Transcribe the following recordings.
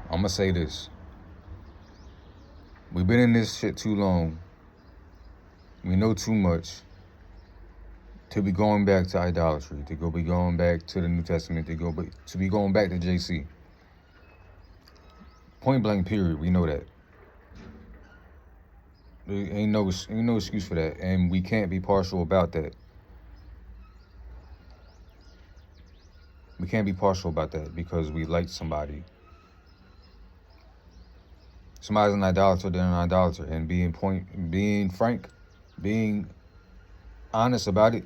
I'm gonna say this. We've been in this shit too long. We know too much to be going back to idolatry, to be going back to the New Testament, to be going back to JC. Point blank period, we know that. There ain't no excuse for that, and we can't be partial about that. We can't be partial about that because we like somebody. Somebody's an idolater, they're an idolater, and being frank, being honest about it.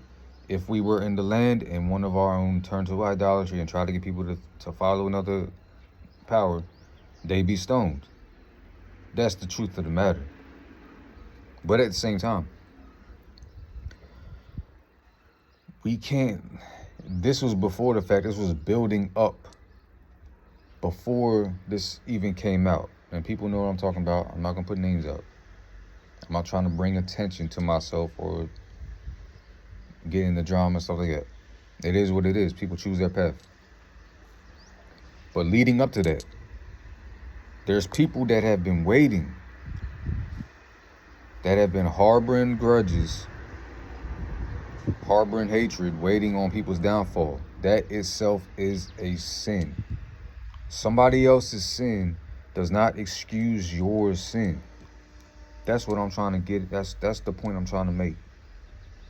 If we were in the land and one of our own turned to idolatry and tried to get people to follow another power, they'd be stoned. That's the truth of the matter. But at the same time, we can't. This was before the fact. This was building up before this even came out. And people know what I'm talking about. I'm not going to put names up. I'm not trying to bring attention to myself or get in the drama and stuff like that. It is what it is. People choose their path. But leading up to that, there's people that have been waiting, that have been harboring grudges, harboring hatred, waiting on people's downfall. That itself is a sin. Somebody else's sin does not excuse your sin. That's what I'm trying to get. That's the point I'm trying to make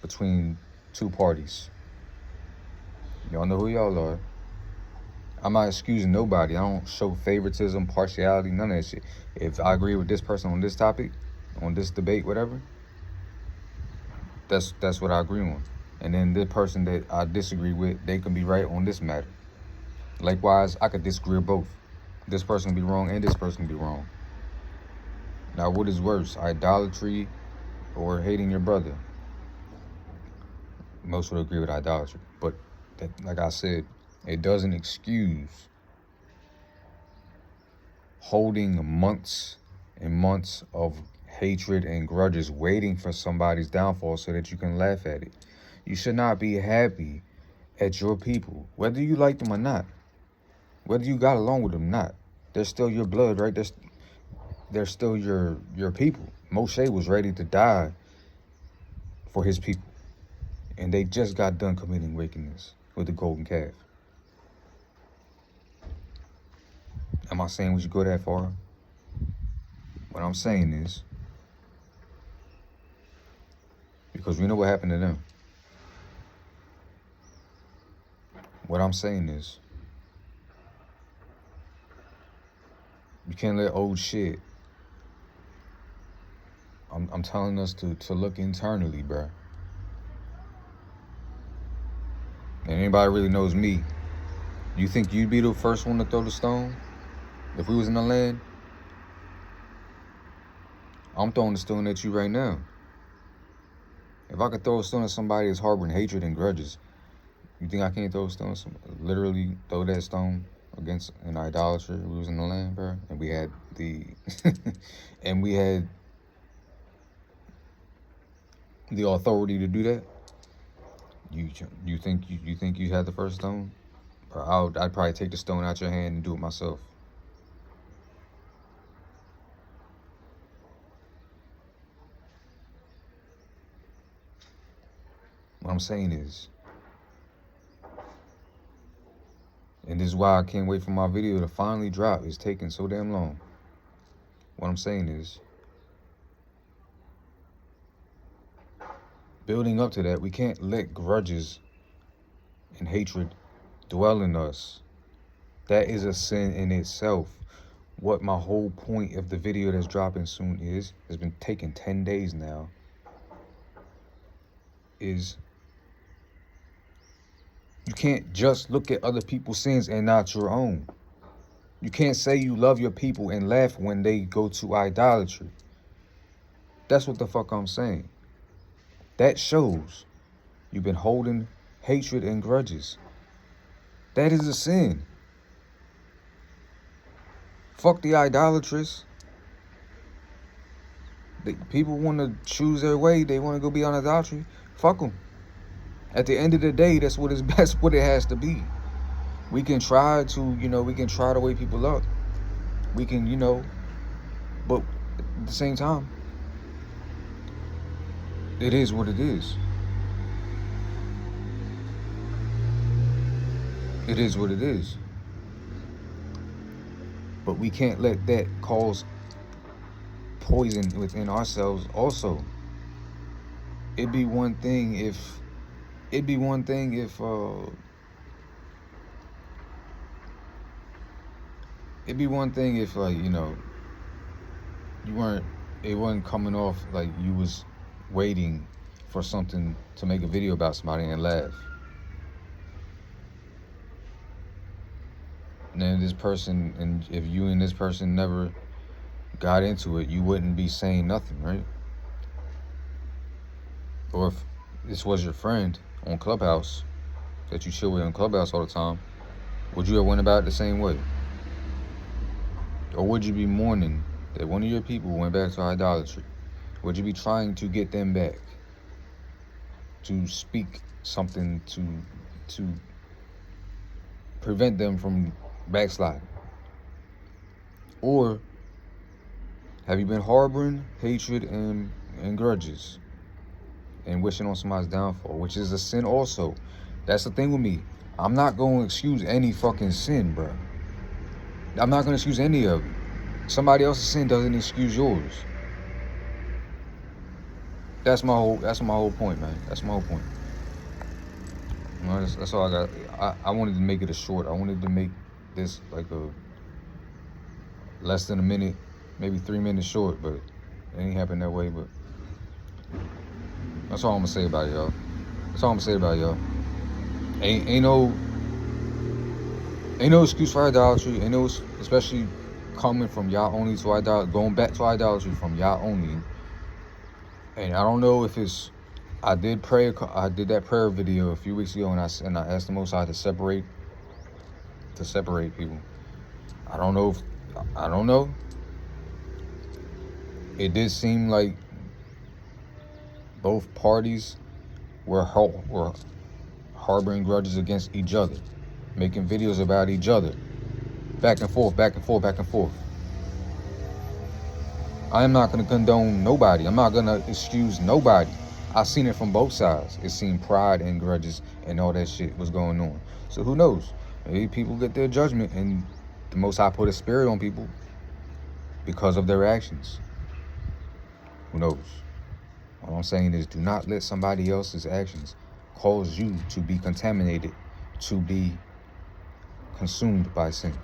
between two parties. Y'all know who y'all are. I'm not excusing nobody. I don't show favoritism, partiality, none of that shit. If I agree with this person on this topic, on this debate, whatever, that's what I agree on. And then the person that I disagree with, they can be right on this matter. Likewise, I could disagree with both. This person can be wrong and this person can be wrong. Now, what is worse, idolatry or hating your brother? Most would agree with idolatry. But that, like I said, it doesn't excuse holding months and months of hatred and grudges, waiting for somebody's downfall so that you can laugh at it. You should not be happy at your people, whether you like them or not, whether you got along with them or not. They're still your blood, right? They're still your people. Moshe was ready to die for his people, and they just got done committing wickedness with the golden calf. Am I saying we should go that far? What I'm saying is, because we know what happened to them. What I'm saying is, you can't let old shit. I'm telling us to look internally, bruh. And anybody really knows me, you think you'd be the first one to throw the stone? If we was in the land, I'm throwing the stone at you right now. If I could throw a stone at somebody that's harboring hatred and grudges, you think I can't throw a stone? Literally throw that stone against an idolater who was in the land, bro? And we had and we had the authority to do that. You think you had the first stone? Or I'd probably take the stone out your hand and do it myself. What I'm saying is, and this is why I can't wait for my video to finally drop. It's taking so damn long. What I'm saying is, building up to that, we can't let grudges and hatred dwell in us. That is a sin in itself. What my whole point of the video that's dropping soon has been taking 10 days now, is you can't just look at other people's sins and not your own. You can't say you love your people and laugh when they go to idolatry. That's what the fuck I'm saying. That shows you've been holding hatred and grudges. That is a sin. Fuck the idolatrous. People want to choose their way. They want to go be on idolatry. Fuck them. At the end of the day, that's what it has to be. We can try to, we can try to wake people up. We can, but at the same time, it is what it is. It is what it is. But we can't let that cause poison within ourselves also. It'd be one thing if you weren't, it wasn't coming off like you was waiting for something to make a video about somebody and laugh. And then this person, and if you and this person never got into it, you wouldn't be saying nothing, right? Or if this was your friend on Clubhouse that you chill with on Clubhouse all the time, would you have went about it the same way? Or would you be mourning that one of your people went back to idolatry? Would you be trying to get them back? To speak something to prevent them from backsliding? Or have you been harboring hatred and grudges and wishing on somebody's downfall, which is a sin also? That's the thing with me. I'm not going to excuse any fucking sin, bro. I'm not going to excuse any of it. Somebody else's sin doesn't excuse yours. That's my whole point, man. That's my whole point. That's all I got. I wanted to make it a short. I wanted to make this like a less than a minute, maybe 3 minutes short, but it ain't happened that way. But that's all I'm gonna say about it, y'all. That's all I'm gonna say about it, y'all. Ain't no excuse for idolatry. Ain't no, especially coming from y'all only to idolatry, going back to idolatry from y'all only. And I don't know if it's, I did that prayer video a few weeks ago, and I asked the Most High to separate people. I don't know. It did seem like both parties were harboring grudges against each other, making videos about each other, back and forth. I am not going to condone nobody. I'm not going to excuse nobody. I've seen it from both sides. It seemed pride and grudges and all that shit was going on. So who knows? Maybe people get their judgment and the Most High put a spirit on people because of their actions. Who knows? All I'm saying is, do not let somebody else's actions cause you to be contaminated, to be consumed by sin.